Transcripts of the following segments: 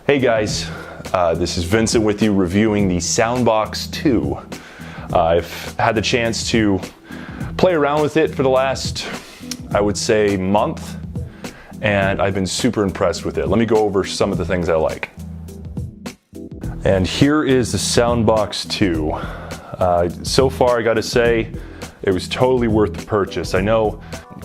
Hey guys, this is Vincent with you reviewing the Soundboks 2. I've had the chance to play around with it for the last, I would say, month, and I've been super impressed with it. Let me go over some of the things I like. And here is the Soundboks 2. So far, I gotta say, it was totally worth the purchase. I know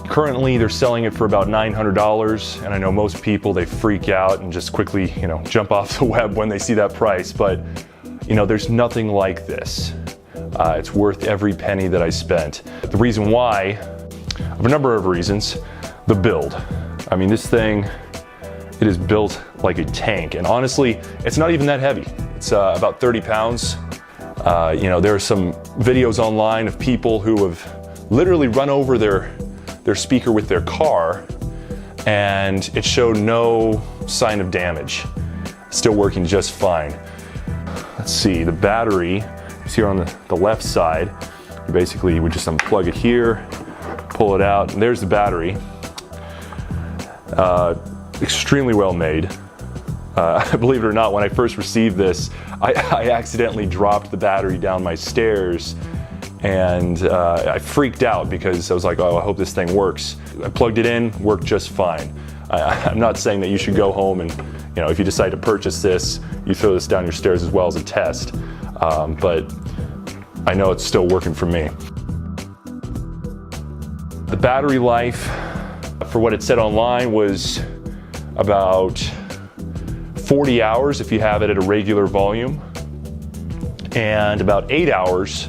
currently they're selling it for about $900, and I know most people, they freak out and just quickly, jump off the web when they see that price, but there's nothing like this. It's worth every penny that I spent. The reason why, of a number of reasons, the build. I mean, this thing, it is built like a tank, and honestly, it's not even that heavy. It's about 30 pounds. There are some videos online of people who have literally run over their speaker with their car, and it showed no sign of damage. Still working just fine. Let's see, the battery is here on the left side. You would just unplug it here, pull it out, and there's the battery. Extremely well made. Believe it or not, when I first received this, I accidentally dropped the battery down my stairs, and I freaked out because I was like, oh, I hope this thing works. I plugged it in, worked just fine. I'm not saying that you should go home and, if you decide to purchase this, you throw this down your stairs as well as a test. But I know it's still working for me. The battery life, for what it said online, was about 40 hours if you have it at a regular volume, and about 8 hours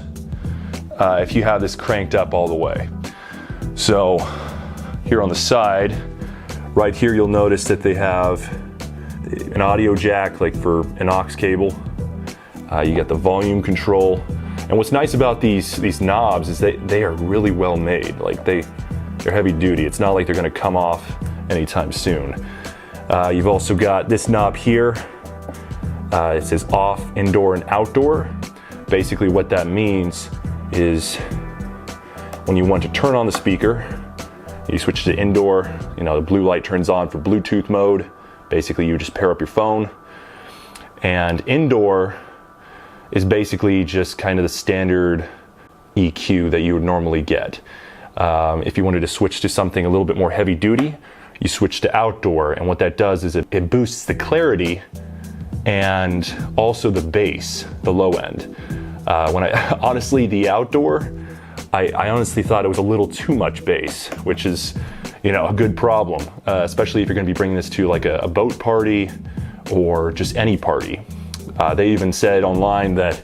if you have this cranked up all the way. So here on the side, right here, you'll notice that they have an audio jack, like for an aux cable. You got the volume control. And what's nice about these knobs is they are really well made. Like they're heavy duty. It's not like they're gonna come off anytime soon. You've also got this knob here. It says off, indoor, and outdoor. Basically what that means is when you want to turn on the speaker, you switch to indoor. The blue light turns on for Bluetooth mode. Basically, you just pair up your phone. And indoor is basically just kind of the standard EQ that you would normally get. If you wanted to switch to something a little bit more heavy duty, you switch to outdoor, and what that does is it boosts the clarity and also the bass, the low end. Honestly, the outdoor, I honestly thought it was a little too much bass, which is, a good problem, especially if you're gonna be bringing this to like a boat party or just any party. They even said online that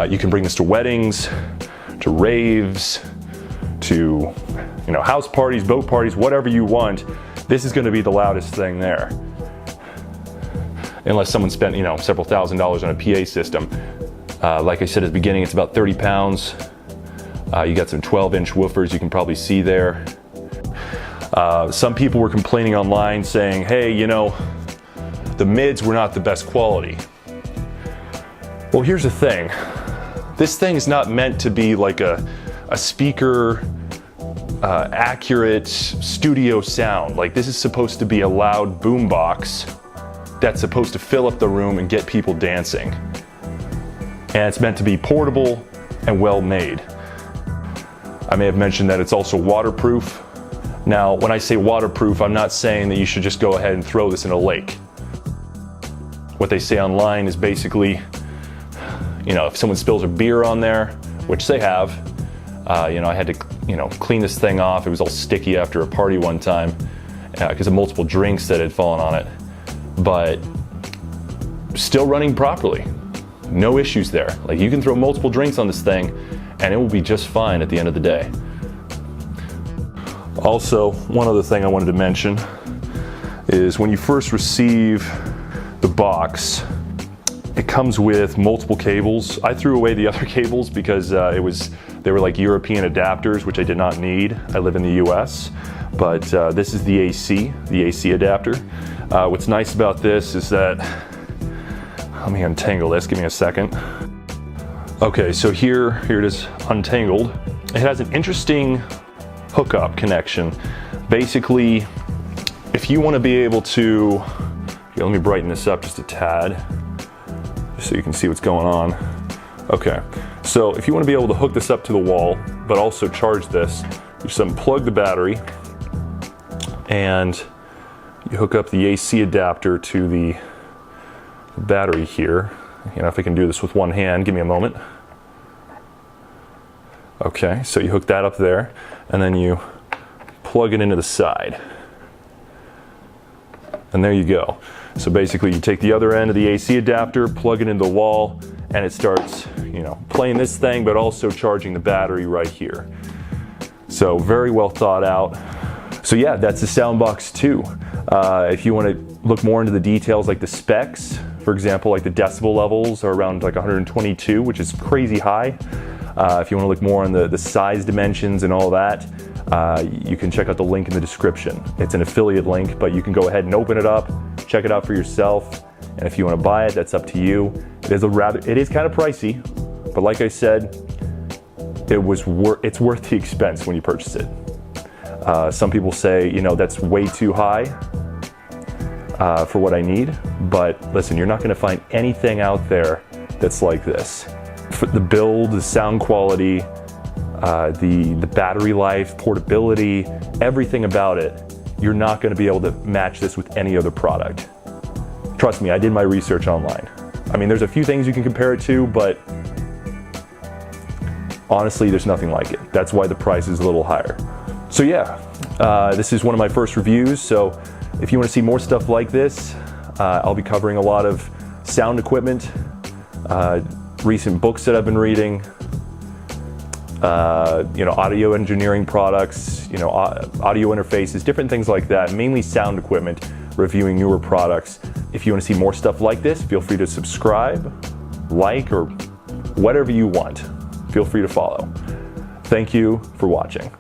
you can bring this to weddings, to raves, to house parties, boat parties, whatever you want. This is gonna be the loudest thing there. Unless someone spent several $1,000s on a PA system. Like I said at the beginning, it's about 30 pounds. You got some 12-inch woofers you can probably see there. Some people were complaining online saying, hey, the mids were not the best quality. Well, here's the thing. This thing is not meant to be like a speaker, accurate studio sound. Like, this is supposed to be a loud boombox that's supposed to fill up the room and get people dancing. And it's meant to be portable and well made. I may have mentioned that it's also waterproof. Now, when I say waterproof, I'm not saying that you should just go ahead and throw this in a lake. What they say online is basically, if someone spills a beer on there, which they have, I had to, clean this thing off. It was all sticky after a party one time because of multiple drinks that had fallen on it. But still running properly. No issues there. Like, you can throw multiple drinks on this thing and it will be just fine at the end of the day. Also, one other thing I wanted to mention is when you first receive the box, it comes with multiple cables. I threw away the other cables because they were like European adapters, which I did not need. I live in the US, but this is the AC adapter. What's nice about this is that, let me untangle this, give me a second. Okay, so here it is untangled. It has an interesting hookup connection. Basically, if you want to be able to, Okay, let me brighten this up just a tad, just so you can see what's going on. Okay, so if you want to be able to hook this up to the wall, but also charge this, you just unplug the battery, and you hook up the AC adapter to the battery here. You know, if I can do this with one hand, give me a moment. Okay, so you hook that up there, and then you plug it into the side. And there you go. So basically you take the other end of the AC adapter, plug it into the wall, and it starts, you know, playing this thing, but also charging the battery right here. So very well thought out. So yeah, that's the Soundboks 2. If you want to look more into the details, like the specs, for example, like the decibel levels are around like 122, which is crazy high. If you want to look more on the size dimensions and all that, you can check out the link in the description. It's an affiliate link, but you can go ahead and open it up, check it out for yourself, and if you want to buy it, that's up to you. It is kind of pricey, but like I said, it's worth the expense when you purchase it. Some people say, you know, that's way too high for what I need, but listen, you're not going to find anything out there that's like this. For the build, the sound quality, the battery life, portability, everything about it, you're not going to be able to match this with any other product. Trust me, I did my research online. I mean, there's a few things you can compare it to, but honestly, there's nothing like it. That's why the price is a little higher. So yeah, this is one of my first reviews, so if you want to see more stuff like this, I'll be covering a lot of sound equipment, recent books that I've been reading, you know, audio engineering products, you know, audio interfaces, different things like that, mainly sound equipment, reviewing newer products. If you want to see more stuff like this, feel free to subscribe, like, or whatever you want. Feel free to follow. Thank you for watching.